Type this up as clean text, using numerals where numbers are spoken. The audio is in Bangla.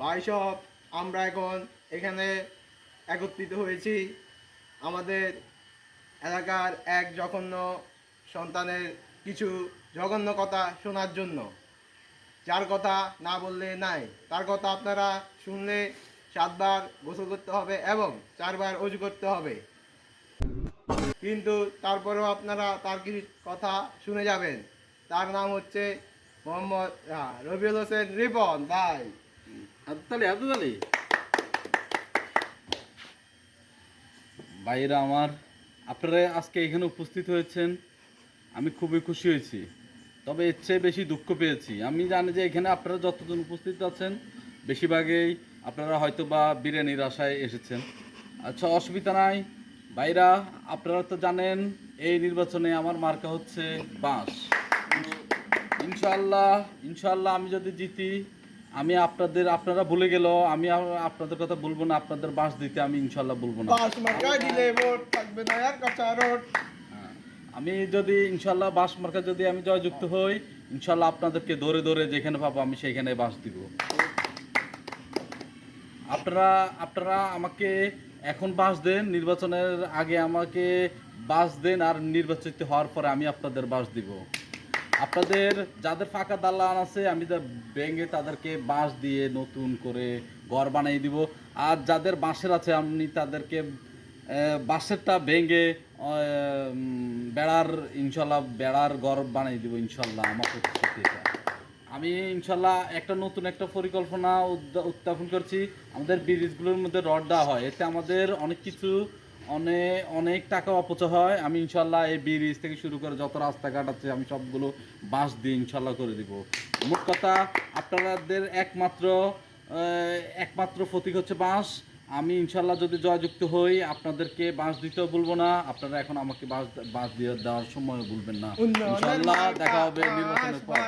ভাই সব আমরা এখন এখানে একত্রিত হয়েছি আমাদের এলাকার এক জঘন্য সন্তানের কিছু জঘন্য কথা শোনার জন্য। যার কথা না বললে নাই, তার কথা আপনারা শুনলে 7 বার গোসল করতে হবে এবং 4 বার অজু করতে হবে। কিন্তু তারপরেও আপনারা তার কিছু কথা শুনে যাবেন। তার নাম হচ্ছে মোহাম্মদ রবিউল হোসেন রিপন। ভাই হাততালি হাততালি। ভাইরা আমার, আপনারা আজকে এখানে উপস্থিত হয়েছেন, আমি খুবই খুশি হয়েছি। তবে এর চেয়ে বেশি দুঃখ পেয়েছি। আমি জানি যে এখানে আপনারা যতজন উপস্থিত আছেন বেশিরভাগই আপনারা হয়তো বা বিরিয়ানির আশায় এসেছেন। আচ্ছা, অসুবিধা নাই ভাইরা। আপনারা তো জানেন এই নির্বাচনে আমার মার্কা হচ্ছে বাঁশ। ইনশাআল্লাহ ইনশাআল্লাহ আমি যদি জিতি, আমি আপনারা ভুলে গেল, আমি আপনাদের কথা বলবো না, আপনাদের বাঁশ দিতে আমি ইনশাআল্লাহ বলবো না। বাস মার্কা দিলে ভোট থাকবে না আর কাঁচা রোড। হ্যাঁ, আমি যদি ইনশাআল্লাহ বাঁশ মার্কা যদি আমি জয়যুক্ত হই, ইনশাআল্লাহ আপনাদেরকে ধরে ধরে যেখানে পাবো আমি সেইখানে বাঁশ দিব। আপনারা আপনারা আমাকে এখন বাঁশ দেন, নির্বাচনের আগে আমাকে বাঁশ দেন, আর নির্বাচিত হওয়ার পরে আমি আপনাদের বাঁশ দিব। আপনাদের যাদের ফাঁকা দালান আছে আমি ভেঙে তাদেরকে বাঁশ দিয়ে নতুন করে ঘর বানিয়ে দিব। আর যাদের বাঁশের আছে আমি তাদেরকে বাঁশেরটা ভেঙে বেড়ার ইনশাল্লাহ বেড়ার ঘর বানিয়ে দিব ইনশাল্লাহ। আমার প্রতিশ্রুতি এটা। আমি ইনশাল্লাহ নতুন একটা পরিকল্পনা উত্থাপন করছি। আমাদের ব্রিজগুলোর মধ্যে রড দেওয়া হয়, এতে আমাদের অনেক কিছু অনেক টাকা অপচয় হয়। আমি ইনশাল্লাহ এই ব্রিজ থেকে শুরু করে যত রাস্তাঘাট আছে আমি সবগুলো বাঁশ দিয়ে ইনশাল্লাহ করে দিব। মোট কথা আপনাদের একমাত্র প্রতীক হচ্ছে বাঁশ। আমি ইনশাল্লাহ যদি জয়যুক্ত হই আপনাদেরকে বাঁশ দিতেও বলবো না, আপনারা এখন আমাকে বাঁশ দিয়ে দেওয়ার সময় বলবেন না। ইনশাল্লাহ দেখা হবে নির্বাচনের পর।